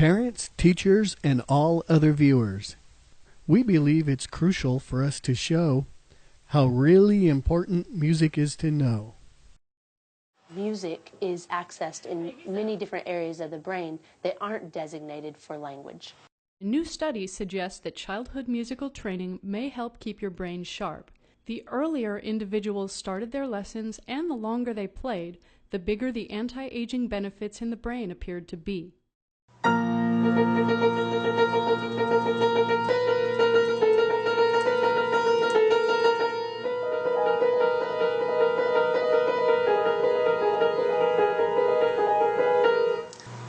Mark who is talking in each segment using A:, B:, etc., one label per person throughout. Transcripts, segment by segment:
A: Parents, teachers, and all other viewers, we believe it's crucial for us to show how really important music is to know.
B: Music is accessed in many different areas of the brain that aren't designated for language.
C: New studies suggest that childhood musical training may help keep your brain sharp. The earlier individuals started their lessons and the longer they played, the bigger the anti-aging benefits in the brain appeared to be.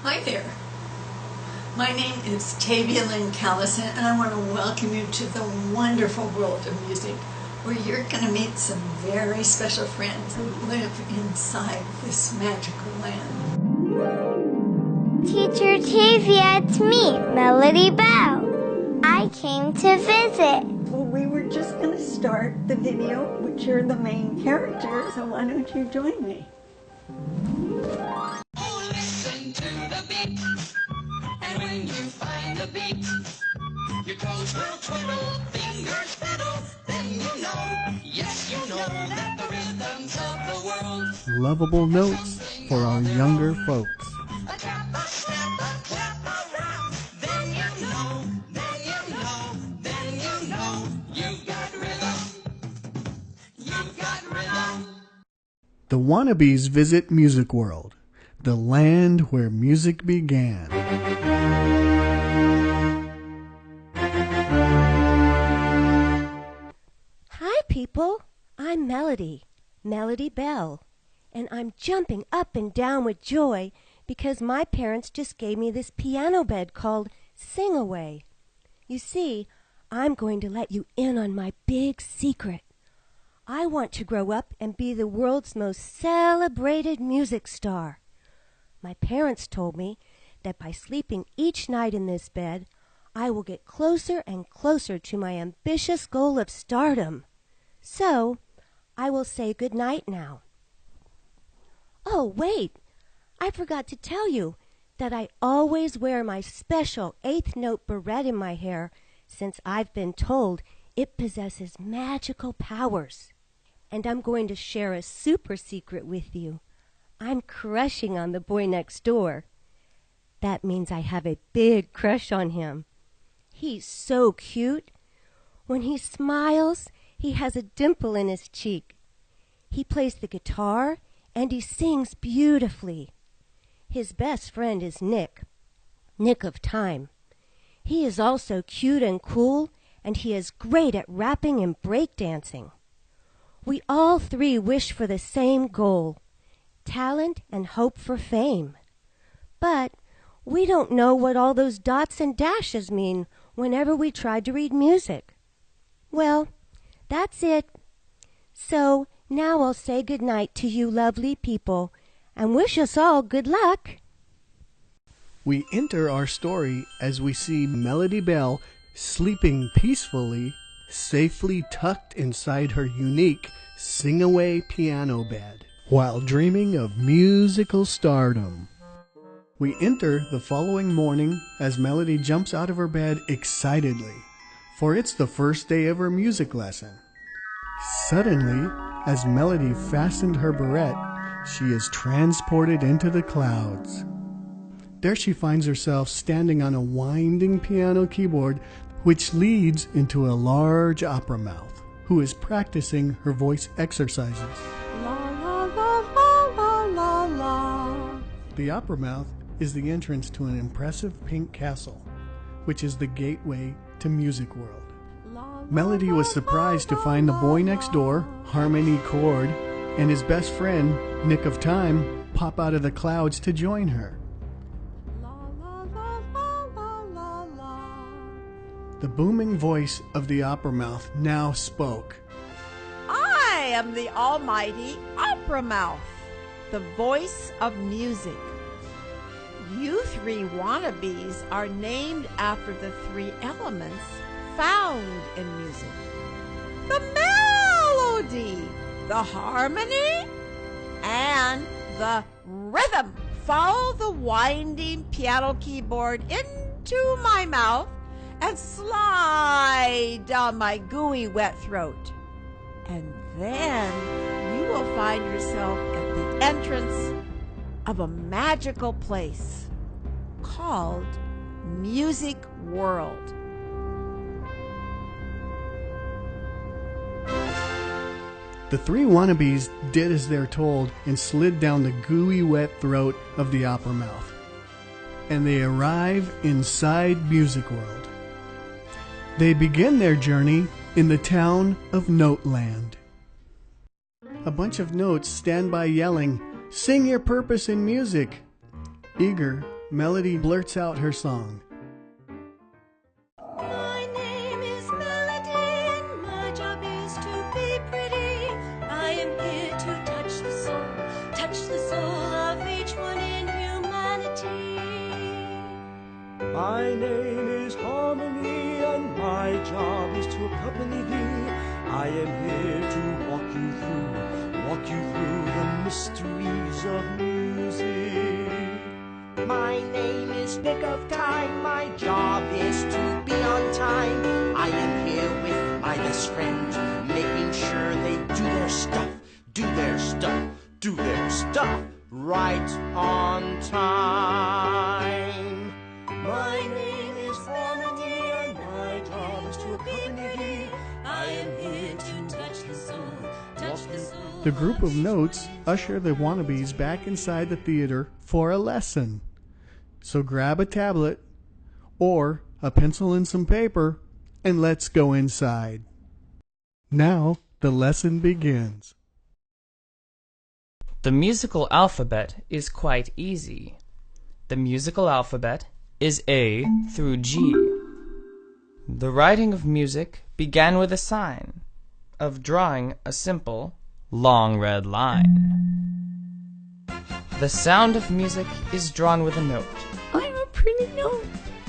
D: Hi there. My name is Tavia Lynn Callison, and I want to welcome you to the wonderful world of music, where you're going to meet some very special friends who live inside this magical land.
E: Teacher Tavia, it's me, Melody Bell. I came to visit.
D: Well, we were just going to start the video, which you're the main character, so why don't you join me?
F: Oh, listen to the beat, and when you find the beat, your toes will twiddle, fingers fiddle, then you know, yes you know, that the rhythms of the world.
A: Lovable notes for our younger folks.
F: A tap, a snap, a clap, a rap, then you know, then you know, then you know, you've got rhythm, you've got rhythm.
A: The Wannabes visit Music World, the land where music began.
G: Hi, people. I'm Melody Bell, and I'm jumping up and down with joy because my parents just gave me this piano bed called Sing Away. You see, I'm going to let you in on my big secret. I want to grow up and be the world's most celebrated music star. My parents told me that by sleeping each night in this bed, I will get closer and closer to my ambitious goal of stardom. So, I will say good night now. Oh, wait! I forgot to tell you that I always wear my special 8th note beret in my hair since I've been told it possesses magical powers. And I'm going to share a super secret with you. I'm crushing on the boy next door. That means I have a big crush on him. He's so cute. When he smiles, he has a dimple in his cheek. He plays the guitar and he sings beautifully. His best friend is Nick of Time. He is also cute and cool, and he is great at rapping and breakdancing. We all three wish for the same goal, talent and hope for fame. But we don't know what all those dots and dashes mean whenever we try to read music. Well, that's it. So now I'll say good night to you lovely people and wish us all good luck.
A: We enter our story as we see Melody Bell sleeping peacefully, safely tucked inside her unique sing-away piano bed, while dreaming of musical stardom. We enter the following morning as Melody jumps out of her bed excitedly, for it's the first day of her music lesson. Suddenly, as Melody fastened her beret, she is transported into the clouds. There she finds herself standing on a winding piano keyboard which leads into a large opera mouth, who is practicing her voice exercises.
C: La la la la la la la.
A: The opera mouth is the entrance to an impressive pink castle, which is the gateway to Music World. Melody was surprised to find the boy next door, Harmony Cord, and his best friend, Nick of Time, pop out of the clouds to join her. The booming voice of the opera mouth now spoke.
H: I am the almighty opera mouth, the voice of music. You three wannabes are named after the three elements found in music: the melody, the harmony, and the rhythm follow the winding piano keyboard into my mouth and slide down my gooey wet throat. And then you will find yourself at the entrance of a magical place called Music World.
A: The three wannabes did as they're told and slid down the gooey wet throat of the opera mouth. And they arrive inside Music World. They begin their journey in the town of Noteland. A bunch of notes stand by yelling, "Sing your purpose in music." Eager, Melody blurts out her song.
I: My name is Melody, and my job is to be pretty. I am here to touch the soul of each one in humanity.
J: My name is Harmony, and my job is to accompany thee. I am here to walk you through the mysteries of music.
K: My name is Nick of Time, my job is to be on time. I am here with my best friend, making sure they do their stuff right on time.
J: My name is Harmony, and my job is to accompany thee.
I: I am here to touch the soul.
A: The group of notes usher the wannabes back inside the theater for a lesson. So grab a tablet or a pencil and some paper and let's go inside. Now the lesson begins.
L: The musical alphabet is quite easy. The musical alphabet is A through G. The writing of music began with a sign of drawing a simple, long red line. The sound of music is drawn with a note.
D: I'm a pretty note.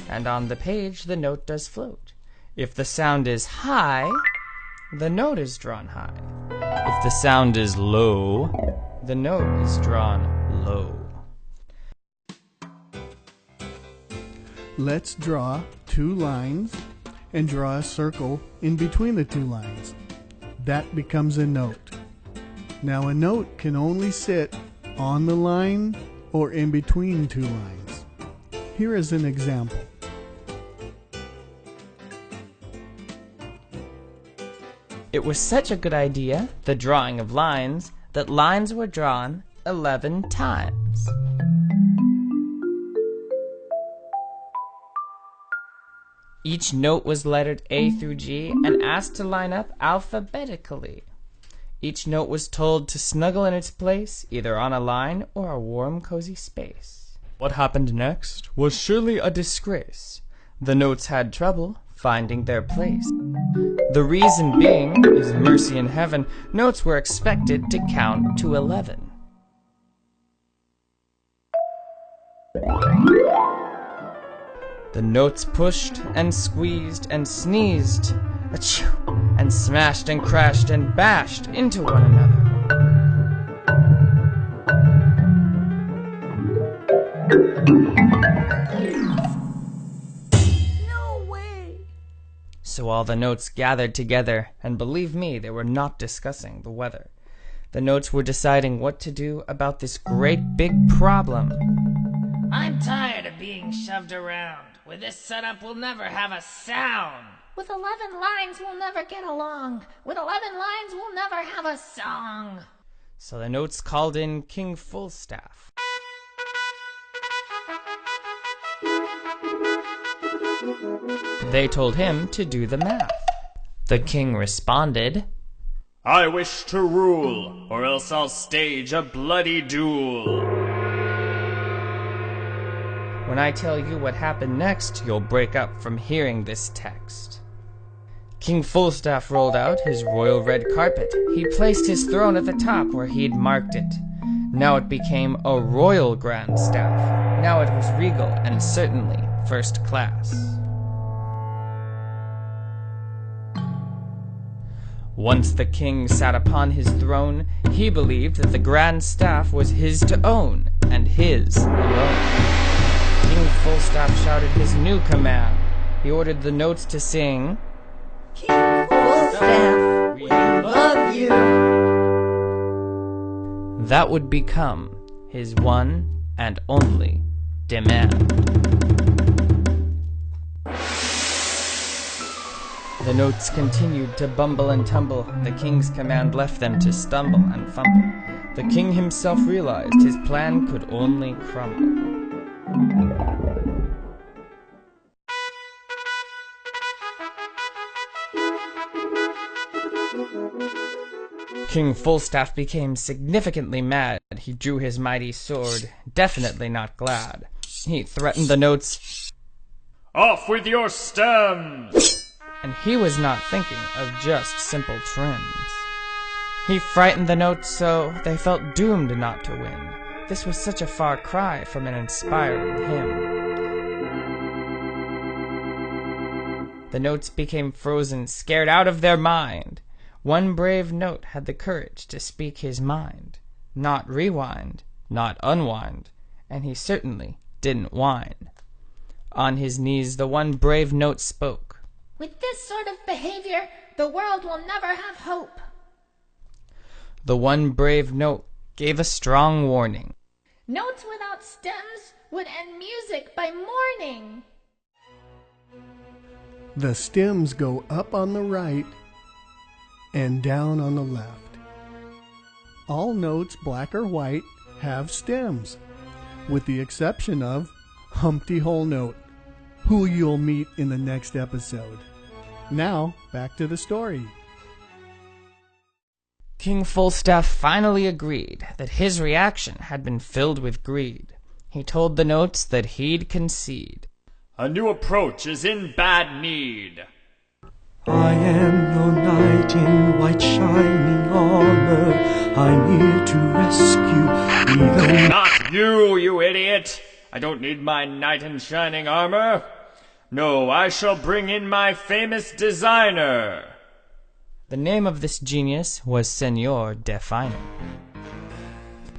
L: And on the page the note does float. If the sound is high, the note is drawn high. If the sound is low, the note is drawn low.
A: Let's draw two lines and draw a circle in between the two lines. That becomes a note. Now a note can only sit on the line or in between two lines. Here is an example.
L: It was such a good idea, the drawing of lines, that lines were drawn 11 times. Each note was lettered A through G and asked to line up alphabetically. Each note was told to snuggle in its place, either on a line or a warm, cozy space. What happened next was surely a disgrace. The notes had trouble finding their place. The reason being, is mercy in heaven, notes were expected to count to 11. The notes pushed and squeezed and sneezed, achoo, and smashed and crashed and bashed into one another.
D: No way!
L: So all the notes gathered together, and believe me, they were not discussing the weather. The notes were deciding what to do about this great big problem.
M: I'm tired of being shoved around. With this setup, we'll never have a sound.
N: With 11 lines, we'll never get along. With 11 lines, we'll never have a song.
L: So the notes called in King Fullstaff. They told him to do the math. The king responded,
O: I wish to rule, or else I'll stage a bloody duel.
L: When I tell you what happened next, you'll break up from hearing this text. King Fullstaff rolled out his royal red carpet. He placed his throne at the top where he'd marked it. Now it became a royal grand staff. Now it was regal and certainly first class. Once the king sat upon his throne, he believed that the grand staff was his to own, and his alone. King Fullstaff shouted his new command. He ordered the notes to sing,
D: King Fullstaff, we love you.
L: That would become his one and only demand. The notes continued to bumble and tumble. The king's command left them to stumble and fumble. The king himself realized his plan could only crumble. King Fullstaff became significantly mad. He drew his mighty sword, definitely not glad. He threatened the notes,
O: "Off with your stems!"
L: And he was not thinking of just simple trims. He frightened the notes so they felt doomed not to win. This was such a far cry from an inspiring hymn. The notes became frozen, scared out of their mind. One brave note had the courage to speak his mind. Not rewind, not unwind, and he certainly didn't whine. On his knees the one brave note spoke.
N: With this sort of behavior, the world will never have hope.
L: The one brave note gave a strong warning.
N: Notes without stems would end music by morning.
A: The stems go up on the right and down on the left. All notes, black or white, have stems, with the exception of Humpty Whole Note, who you'll meet in the next episode. Now, back to the story.
L: King Fullstaff finally agreed that his reaction had been filled with greed. He told the notes that he'd concede.
O: "A new approach is in bad need."
J: I am your knight in white shining armor. I'm here to rescue even...
O: Not you, you idiot! I don't need my knight in shining armor. No, I shall bring in my famous designer.
L: The name of this genius was Senor Definer.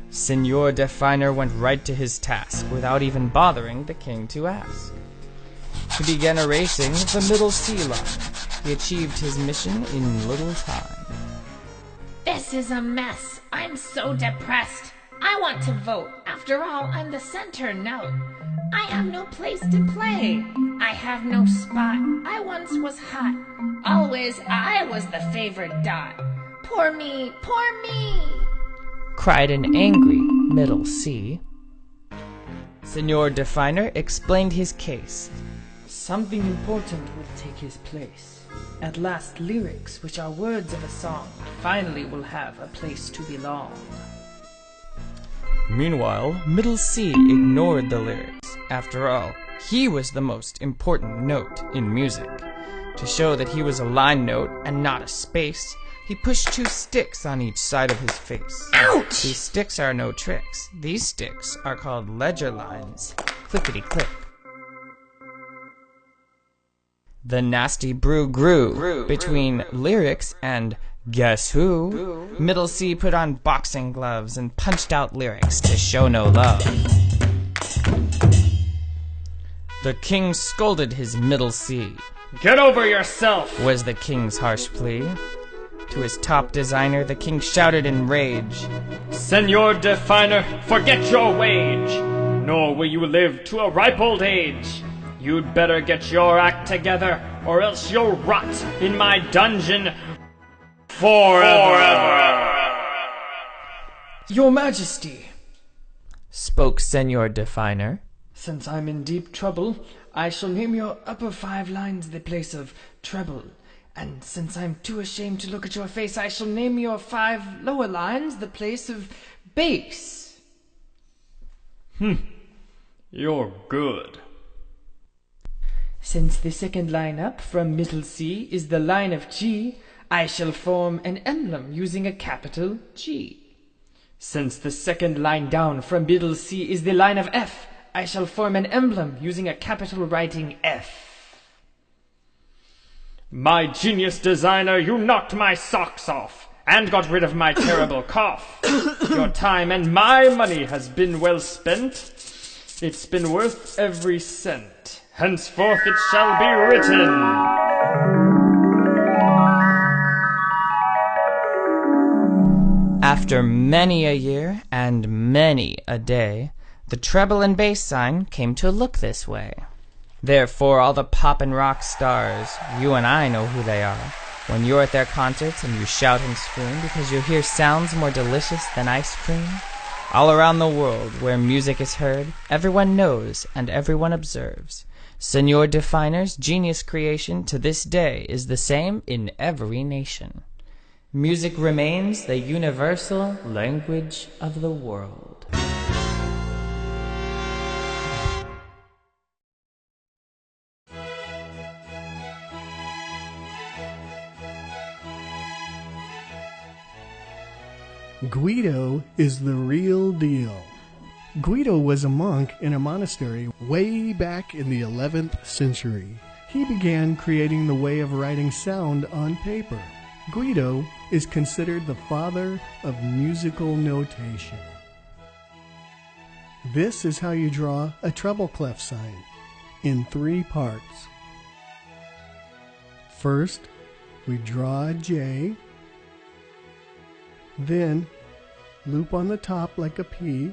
L: Senor Definer went right to his task without even bothering the king to ask. He began erasing the middle C line. He achieved his mission in little time.
N: This is a mess. I'm so depressed. I want to vote. After all, I'm the center note. I have no place to play. I have no spot. I once was hot. Always I was the favorite dot. Poor me, poor me!
L: Cried an angry middle C. Senor Definer explained his case.
P: Something important will take his place. At last, lyrics, which are words of a song, finally will have a place to belong.
L: Meanwhile, middle C ignored the lyrics. After all, he was the most important note in music. To show that he was a line note and not a space, he pushed 2 sticks on each side of his face.
N: Ouch!
L: These sticks are no tricks. These sticks are called ledger lines. Clickety-click. The nasty brew grew between lyrics and guess who? Middle C put on boxing gloves and punched out lyrics to show no love. The king scolded his middle C.
O: "Get over yourself!"
L: was the king's harsh plea. To his top designer, the king shouted in rage,
O: "Senor Definer, forget your wage, nor will you live to a ripe old age. You'd better get your act together, or else you'll rot in my dungeon forever."
P: Your Majesty,
L: spoke Senor Definer,
P: since I'm in deep trouble, I shall name your upper 5 lines the place of treble. And since I'm too ashamed to look at your face, I shall name your 5 lower lines the place of bass.
O: You're good.
P: Since the second line up from middle C is the line of G, I shall form an emblem using a capital G. Since the second line down from middle C is the line of F, I shall form an emblem using a capital writing F.
O: My genius designer, you knocked my socks off and got rid of my terrible cough. Your time and my money has been well spent. It's been worth every cent. Henceforth it shall be written.
L: After many a year and many a day, the treble and bass sign came to look this way. Therefore, all the pop and rock stars, you and I know who they are. When you're at their concerts and you shout and scream because you hear sounds more delicious than ice cream. All around the world, where music is heard, everyone knows and everyone observes. Senor Definer's genius creation to this day is the same in every nation. Music remains the universal language of the world.
A: Guido is the real deal. Guido was a monk in a monastery way back in the 11th century. He began creating the way of writing sound on paper. Guido is considered the father of musical notation. This is how you draw a treble clef sign in 3 parts. First, we draw a J, then loop on the top like a P,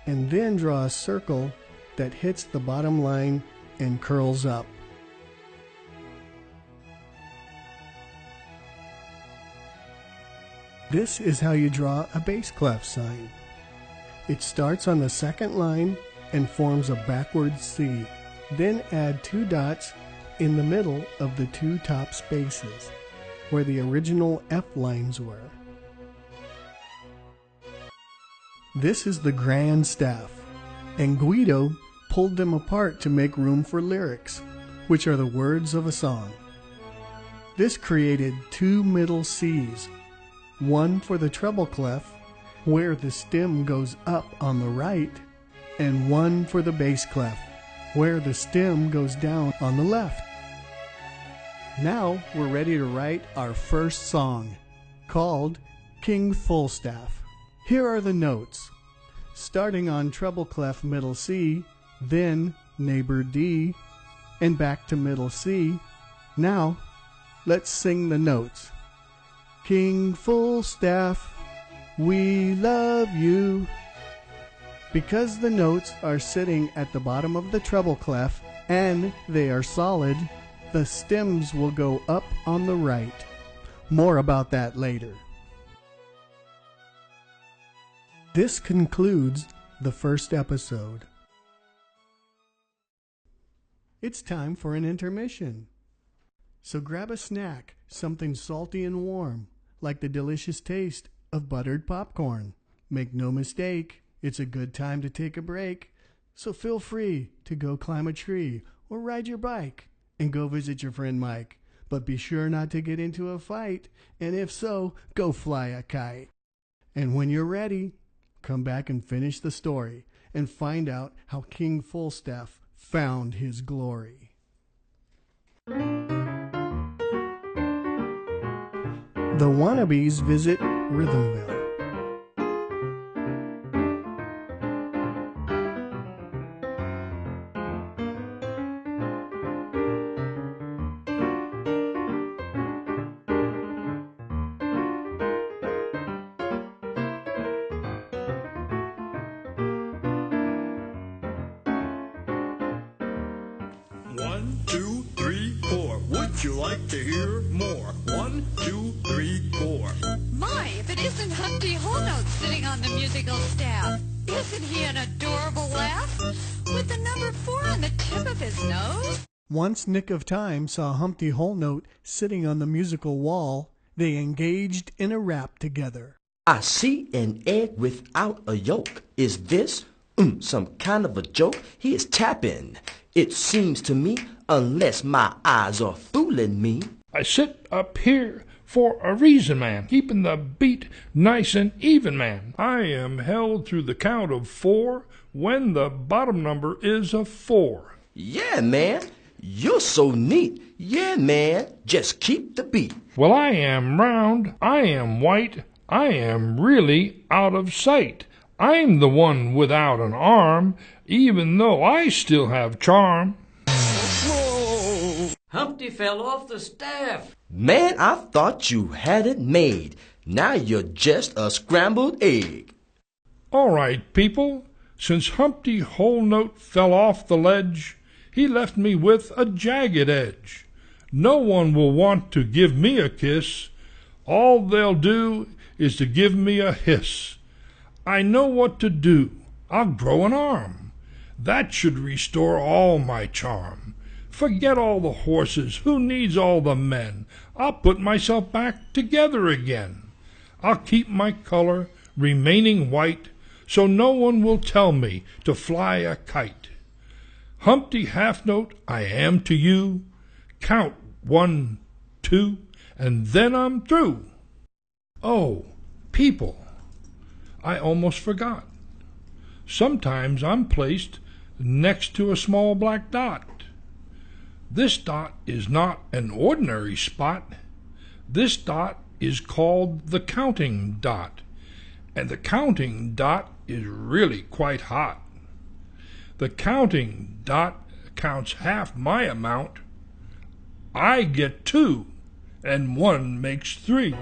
A: and then draw a circle that hits the bottom line and curls up. This is how you draw a bass clef sign. It starts on the second line and forms a backward C. Then add 2 dots in the middle of the 2 top spaces, where the original F lines were. This is the grand staff, and Guido pulled them apart to make room for lyrics, which are the words of a song. This created 2 middle Cs, one for the treble clef, where the stem goes up on the right, and one for the bass clef, where the stem goes down on the left. Now we're ready to write our first song, called King Fullstaff. Here are the notes. Starting on treble clef middle C, then neighbor D, and back to middle C. Now, let's sing the notes. King Fullstaff, we love you. Because the notes are sitting at the bottom of the treble clef and they are solid, the stems will go up on the right. More about that later. This concludes the first episode. It's time for an intermission. So grab a snack, something salty and warm, like the delicious taste of buttered popcorn. Make no mistake, it's a good time to take a break. So feel free to go climb a tree or ride your bike and go visit your friend Mike. But be sure not to get into a fight, and if so, go fly a kite. And when you're ready, come back and finish the story and find out how King Fullstaff found his glory. The Wannabes visit Rhythmville.
Q: One, two, three, four. Would you like to hear more? 1, 2, 3, 4.
R: My, if it isn't Humpty Holnote sitting on the musical staff. Isn't he an adorable laugh? With the number 4 on the tip of his nose?
A: Once Nick of Time saw Humpty Holnote sitting on the musical wall, they engaged in a rap together.
K: I see an egg without a yolk. Is this some kind of a joke? He is tapping, it seems to me, unless my eyes are fooling me.
S: I sit up here for a reason, man, keeping the beat nice and even, man. I am held to the count of 4 when the bottom number is a 4.
K: Yeah, man, You're so neat. Yeah, man, just keep the beat.
S: Well, I am round, I am white, I am really out of sight. I'm the one without an arm, even though I still have charm.
T: Humpty fell off the staff.
K: Man, I thought you had it made. Now you're just a scrambled egg.
S: All right, people, since Humpty Whole Note fell off the ledge, he left me with a jagged edge. No one will want to give me a kiss. All they'll do is to give me a hiss. I know what to do. I'll grow an arm. That should restore all my charm. Forget all the horses. Who needs all the men? I'll put myself back together again. I'll keep my color remaining white, so no one will tell me to fly a kite. Humpty Half-Note, I am to you. Count 1, 2, and then I'm through. Oh, people, I almost forgot. Sometimes I'm placed next to a small black dot. This dot is not an ordinary spot. This dot is called the counting dot, and the counting dot is really quite hot. The counting dot counts half my amount. I get 2, and 1 makes 3.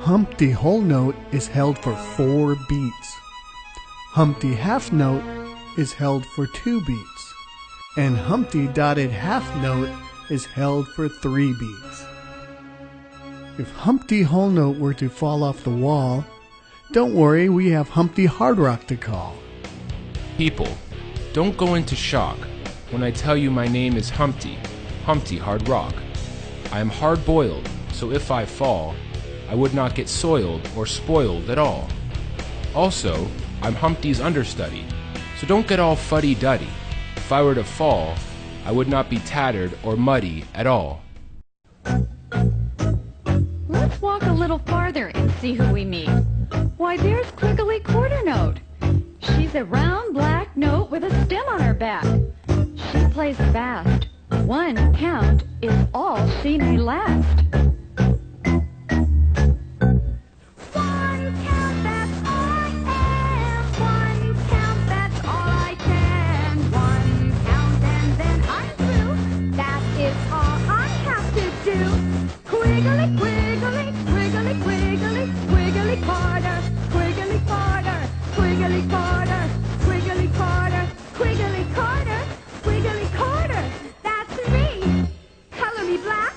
A: Humpty Whole Note is held for 4 beats. Humpty Half Note is held for 2 beats. And Humpty Dotted Half Note is held for 3 beats. If Humpty Whole Note were to fall off the wall, don't worry, we have Humpty Hard Rock to call.
U: People, don't go into shock when I tell you my name is Humpty, Humpty Hard Rock. I am hard-boiled, so if I fall, I would not get soiled or spoiled at all. Also, I'm Humpty's understudy, so don't get all fuddy-duddy. If I were to fall, I would not be tattered or muddy at all.
R: Let's walk a little farther and see who we meet. Why, there's Quiggly Quarter Note. She's a round black note with a stem on her back. She plays fast. 1 count is all she may last. 1 count, that's all I am. 1 count, that's all I can. 1 count and then I'm through. That is all I have to do. Quiggly, quiggly, quiggly, quiggly, quiggly Carter, quiggly Carter, quiggly Carter, quiggly Carter, quiggly Carter, quiggly Carter. That's me. Color me black,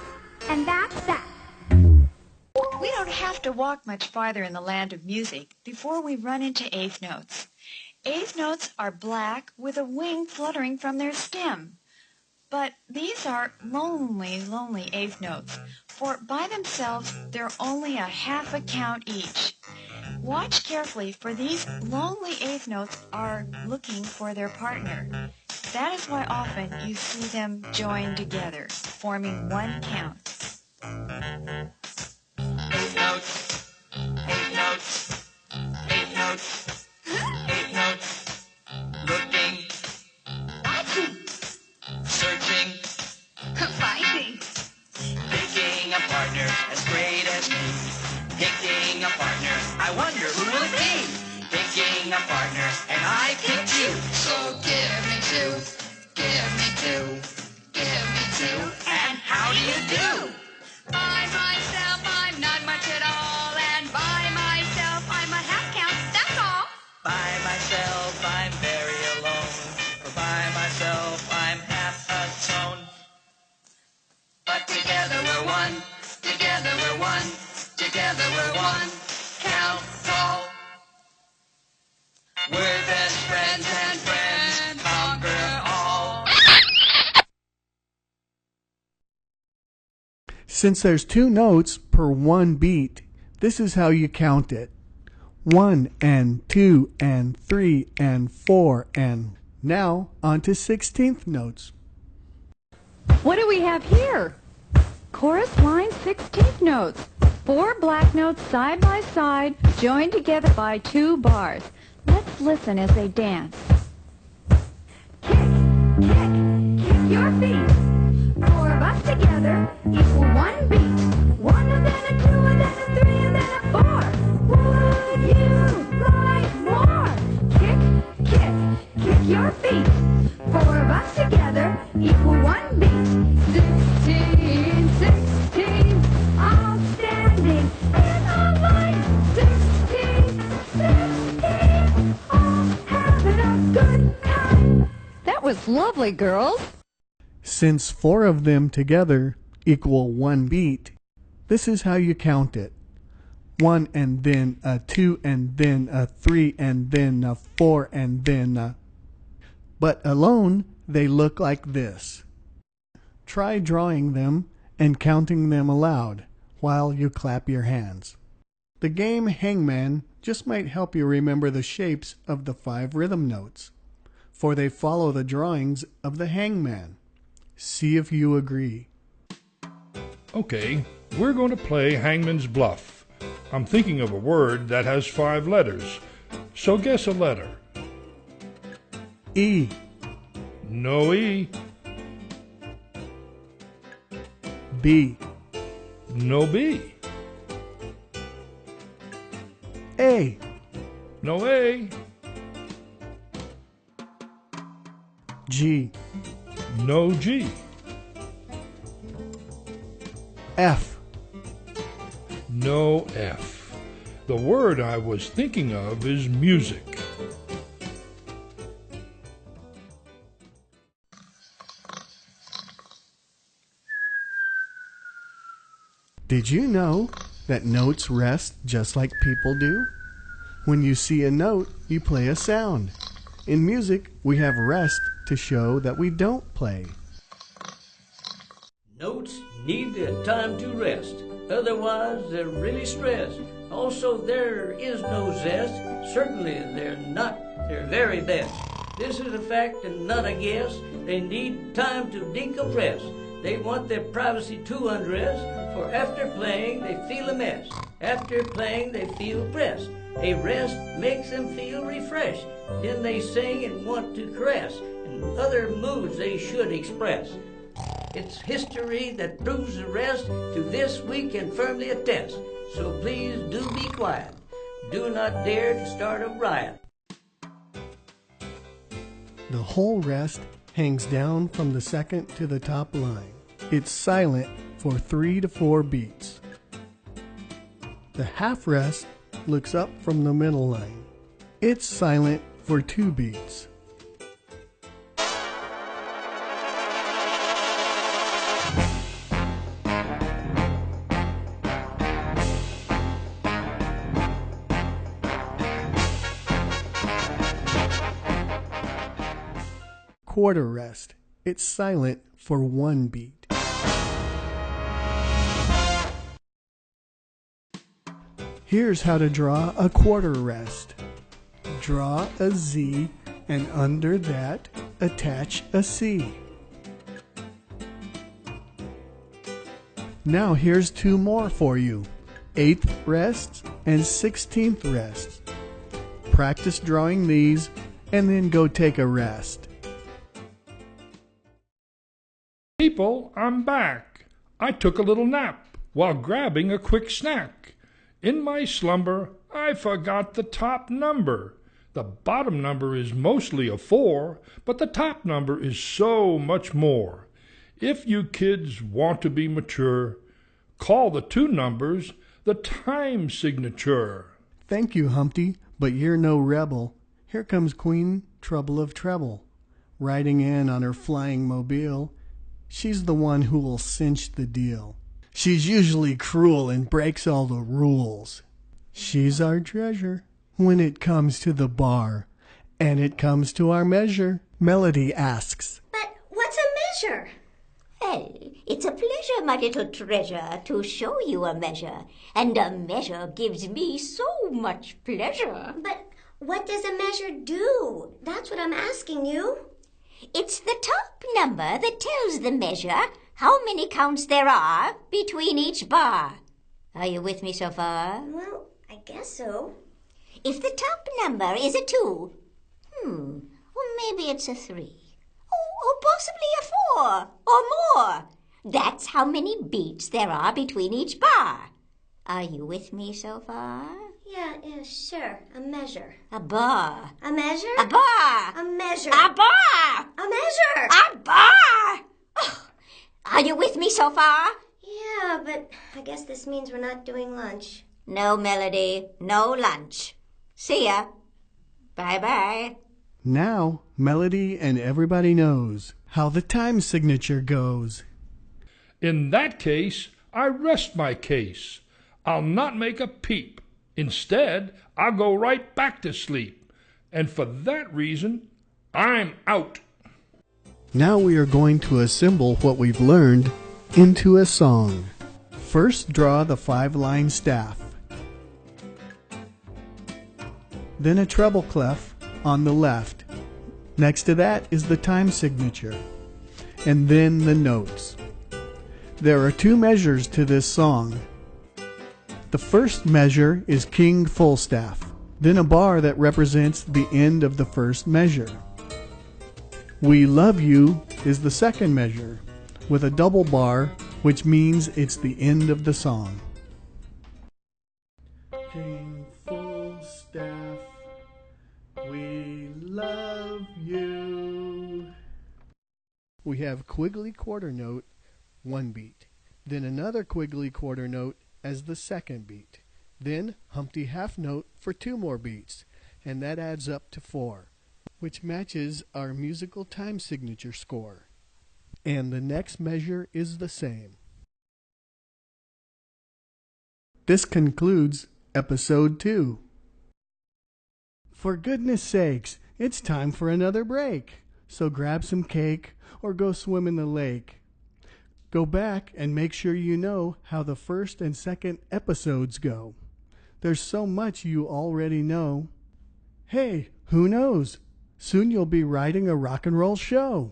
R: and that's that.
V: We don't have to walk much farther in the land of music before we run into eighth notes. Eighth notes are black with a wing fluttering from their stem. But these are lonely, lonely eighth notes, for by themselves they're only a half a count each. Watch carefully, for these lonely eighth notes are looking for their partner. That is why often you see them joined together, forming 1 count.
F: Eighth notes, eighth notes, eighth notes, eighth notes, looking, searching,
V: Finding.
F: picking a partner as great as me. Picking a partner, I wonder who will it be? Picking a partner, and I picked you. So give me 2, give me 2, give me 2, and how do you do?
R: By myself, I'm not much at all, and by myself, I'm a half count, that's all.
F: By myself, I'm very alone. For by myself, I'm half a tone. But together we're 1, together we're 1, together we're 1. Count tall. We're best friends and friends conquer all.
A: Since there's 2 notes per 1 beat, this is how you count it. 1 and 2 and 3 and 4 and now on to 16th notes.
R: What do we have here? Chorus line 16th notes. 4 black notes side by side, joined together by 2 bars. Let's listen as they dance. Kick, kick, together equal one beat. One and then a two and then a three and then a four. Would you like more? Kick, kick, kick your feet. Four of us together equal one beat. 16, 16, outstanding in our life. 16, 16, all having a good time.
B: That was lovely, girls.
A: Since 4 of them together equal one beat, this is how you count it. 1 and then a 2 and then a 3 and then a 4 and then a... But alone, they look like this. Try drawing them and counting them aloud while you clap your hands. The game Hangman just might help you remember the shapes of the 5 rhythm notes, for they follow the drawings of the hangman. See if you agree.
S: Okay, we're going to play Hangman's Bluff. I'm thinking of a word that has 5 letters, so guess a letter.
A: E.
S: No E.
A: B.
S: No B.
A: A.
S: No A.
A: G.
S: No G.
A: F.
S: No F. The word I was thinking of is music.
A: Did you know that notes rest just like people do? When you see a note, you play a sound. In music, we have rest to show that we don't play.
E: Notes need their time to rest, otherwise they're really stressed. Also, there is no zest. Certainly, they're not their very best. This is a fact and not a guess. They need time to decompress. They want their privacy to undress, for after playing they feel a mess. After playing they feel pressed. A rest makes them feel refreshed. Then they sing and want to caress, and other moods they should express. It's history that proves the rest. To this we can firmly attest. So please do be quiet. Do not dare to start a riot.
A: The whole rest hangs down from the second to the top line. It's silent for 3 to 4 beats. The half rest looks up from the middle line. It's silent for 2 beats. Quarter rest. It's silent for 1 beat. Here's how to draw a quarter rest. Draw a Z and under that attach a C. Now here's 2 more for you. 8th rests and 16th rests. Practice drawing these and then go take a rest.
S: People, I'm back. I took a little nap while grabbing a quick snack. In my slumber, I forgot the top number. The bottom number is mostly a 4, but the top number is so much more. If you kids want to be mature, call the 2 numbers the time signature.
A: Thank you, Humpty, but you're no rebel. Here comes Queen Trouble of Treble, riding in on her flying mobile. She's the one who will cinch the deal. She's usually cruel and breaks all the rules. She's our treasure when it comes to the bar, and it comes to our measure. Melody asks,
W: But what's a measure?
X: Well, it's a pleasure, my little treasure, to show you a measure, and a measure gives me so much pleasure.
W: But what does a measure do? That's what I'm asking you.
X: It's the top number that tells the measure how many counts there are between each bar. Are you with me so far?
W: Well, I guess so.
X: If the top number is a 2, well, maybe it's a 3. Or possibly a 4 or more. That's how many beats there are between each bar. Are you with me so far?
W: Yeah, sure. A measure.
X: A bar.
W: A measure?
X: A bar.
W: A measure.
X: A bar.
W: A measure.
X: A bar. Oh, are you with me so far?
W: Yeah, but I guess this means we're not doing lunch.
X: No, Melody. No lunch. See ya. Bye-bye.
A: Now, Melody and everybody knows how the time signature goes.
S: In that case, I rest my case. I'll not make a peep. Instead, I'll go right back to sleep. And for that reason, I'm out.
A: Now we are going to assemble what we've learned into a song. First, draw the 5-line staff. Then a treble clef on the left. Next to that is the time signature. And then the notes. There are 2 measures to this song. The first measure is King full staff, then a bar that represents the end of the first measure. We Love You is the second measure, with a double bar, which means it's the end of the song. King full staff, we love you. We have Quigley quarter note, 1 beat, then another Quigley quarter note as the second beat, then Humpty half note for 2 more beats, and that adds up to 4, which matches our musical time signature score. And the next measure is the same. This concludes episode 2. For goodness sakes, it's time for another break, so grab some cake or go swim in the lake. Go back and make sure you know how the first and second episodes go. There's so much you already know. Hey, who knows? Soon you'll be writing a rock and roll show.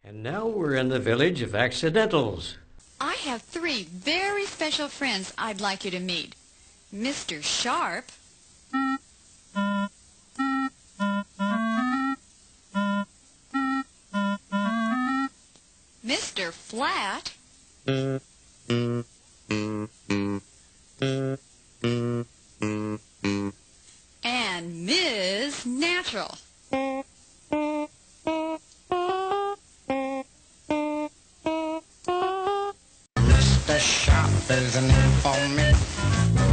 E: And now we're in the village of accidentals.
V: I have 3 very special friends I'd like you to meet. Mr. Sharp, Mr. Flat, and Ms. Natural.
F: Mr. Sharp is an name for me.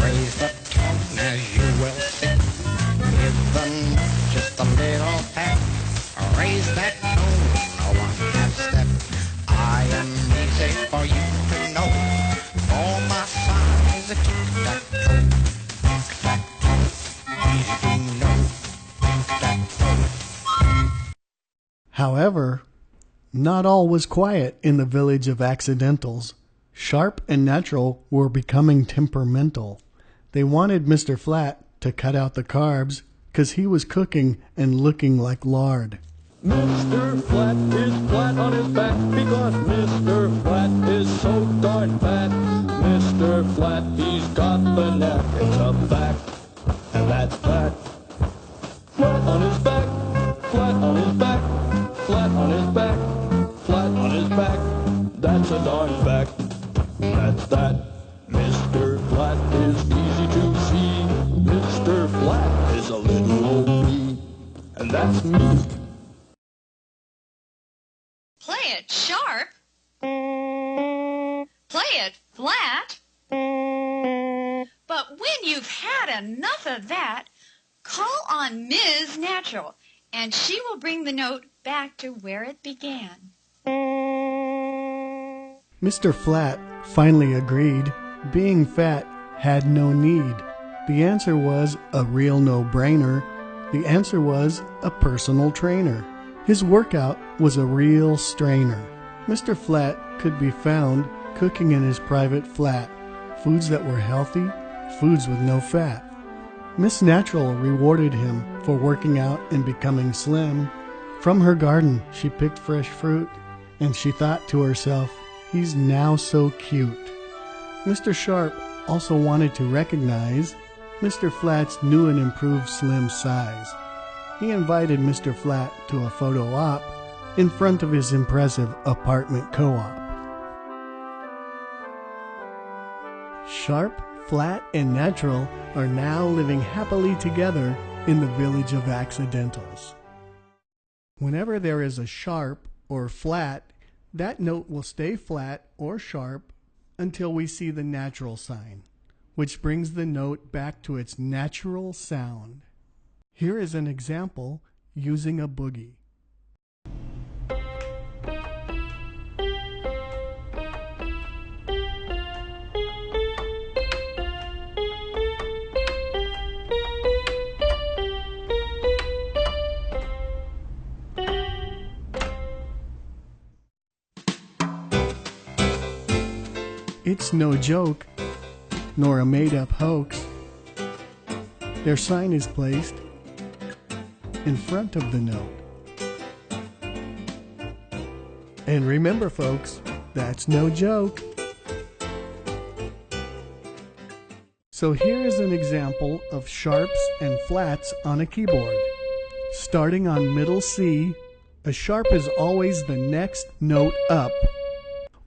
F: Raise the tone as you will see. Give the note just a little pep. Raise that tone 1/2 step. I am easy for you to know. For my size a tic-tac-toe. Tic-tac-toe. Easy to know. Tic-tac-toe.
A: However, not all was quiet in the village of accidentals. Sharp and Natural were becoming temperamental. They wanted Mr. Flat to cut out the carbs, 'cause he was cooking and looking like lard.
J: Mr. Flat is flat on his back because Mr. Flat is so darn fat. Mr. Flat, he's got the knack. It's a fact, and that's that. Flat on his back, flat on his back, flat on his back, flat on his back. That's a darn fact, that's that. Mr. Flat is easy to see. Mr. Flat is a little old me, and that's me.
V: Play it sharp. Play it flat. But when you've had enough of that, call on Ms. Natural, and she will bring the note back to where it began.
A: Mr. Flat finally agreed. Being fat had no need. The answer was a real no-brainer. The answer was a personal trainer. His workout was a real strainer. Mr. Flat could be found cooking in his private flat, foods that were healthy, foods with no fat. Miss Natural rewarded him for working out and becoming slim. From her garden she picked fresh fruit, and she thought to herself, he's now so cute. Mr. Sharp also wanted to recognize Mr. Flat's new and improved slim size. He invited Mr. Flat to a photo op, in front of his impressive apartment co-op. Sharp, flat, and natural are now living happily together in the village of accidentals. Whenever there is a sharp or flat, that note will stay flat or sharp until we see the natural sign, which brings the note back to its natural sound. Here is an example using a boogie. It's no joke, nor a made-up hoax. Their sign is placed in front of the note. And remember, folks, that's no joke. So here is an example of sharps and flats on a keyboard. Starting on middle C, a sharp is always the next note up,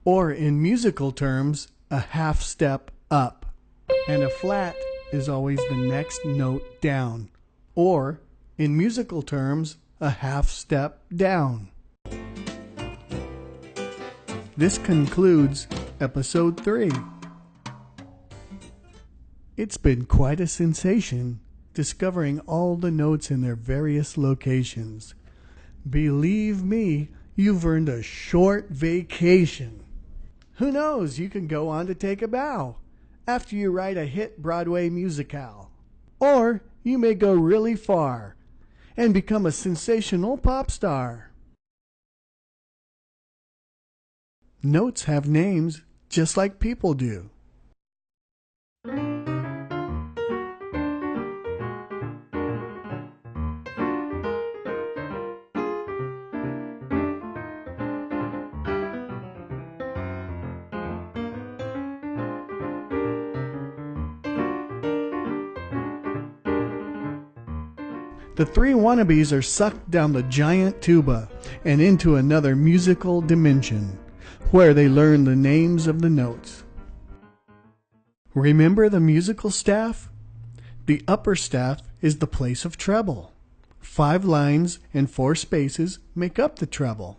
A: or in musical terms, a half step up, and a flat is always the next note down, or in musical terms, a half step down. This concludes episode 3. It's been quite a sensation discovering all the notes in their various locations. Believe me, you've earned a short vacation. Who knows, you can go on to take a bow after you write a hit Broadway musicale. Or you may go really far and become a sensational pop star. Notes have names just like people do. The three wannabes are sucked down the giant tuba and into another musical dimension, where they learn the names of the notes. Remember the musical staff? The upper staff is the place of treble. 5 lines and 4 spaces make up the treble.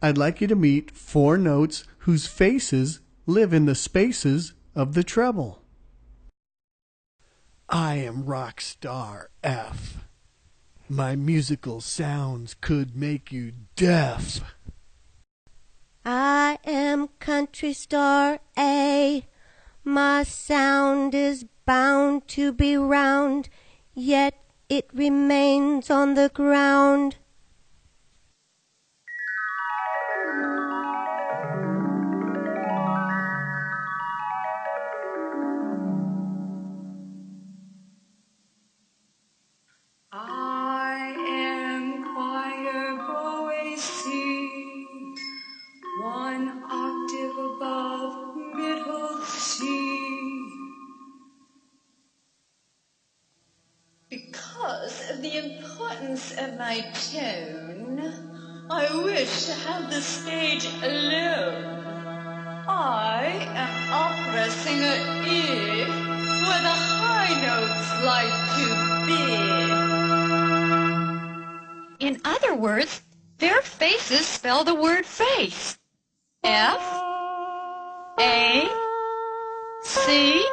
A: I'd like you to meet 4 notes whose faces live in the spaces of the treble. I am rock star F. My musical sounds could make you deaf.
X: I am country star A. My sound is bound to be round, yet it remains on the ground.
C: I am choir boy C, 1 octave above middle C. Because of the importance of my tone, I wish to have the stage alone. I am opera singer E, where the high notes like to be.
V: In other words, their faces spell the word face. F, A, C,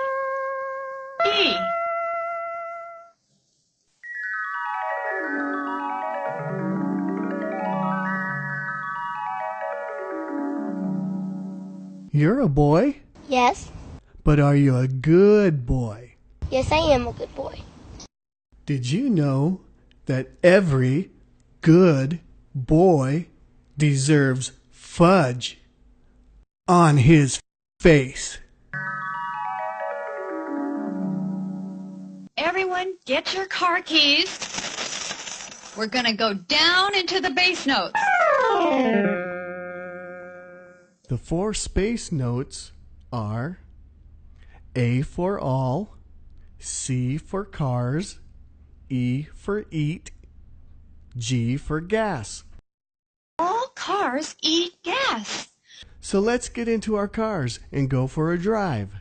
V: E.
A: You're a boy?
G: Yes.
A: But are you a good boy?
G: Yes, I am a good boy.
A: Did you know that every good boy deserves fudge on his face?
V: Everyone, get your car keys. We're going to go down into the bass notes.
A: The 4 space notes are A for all, C for cars, E for eat, G for gas.
V: All cars eat gas.
A: So let's get into our cars and go for a drive.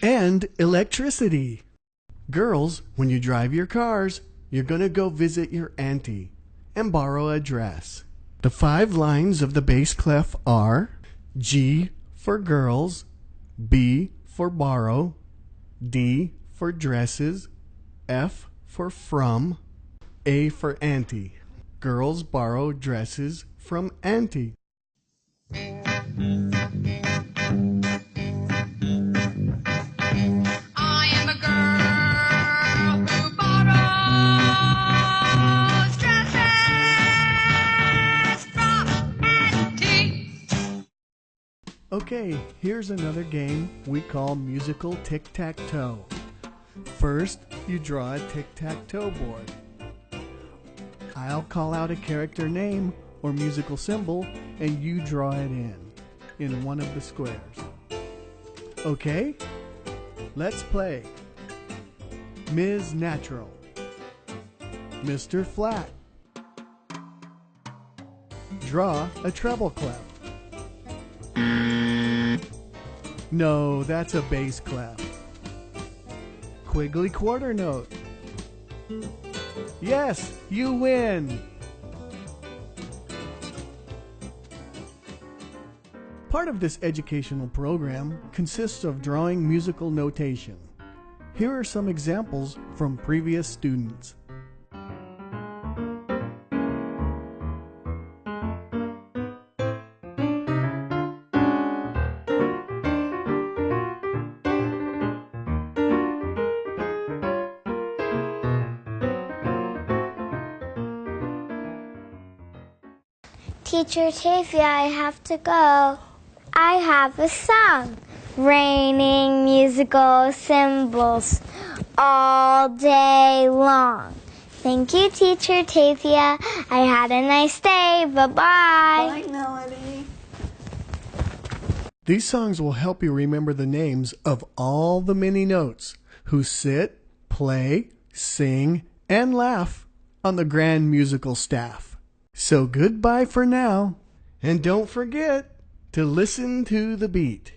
A: And electricity. Girls, when you drive your cars, you're going to go visit your auntie and borrow a dress. The 5 lines of the bass clef are G for girls, B for borrow, D for dresses, F for from, A for auntie. Girls borrow dresses from auntie. Okay, here's another game we call musical tic-tac-toe. First, you draw a tic-tac-toe board. I'll call out a character name or musical symbol, and you draw it in one of the squares. Okay? Let's play. Ms. Natural, Mr. Flat. Draw a treble clef. No, that's a bass clef. Quiggly quarter note. Yes, you win! Part of this educational program consists of drawing musical notation. Here are some examples from previous students.
W: Teacher Tavia, I have to go. I have a song. Raining musical cymbals all day long. Thank you, Teacher Tavia. I had a nice day. Bye-bye.
V: Bye, Melody.
A: These songs will help you remember the names of all the many notes who sit, play, sing, and laugh on the grand musical staff. So goodbye for now, and don't forget to listen to the beat.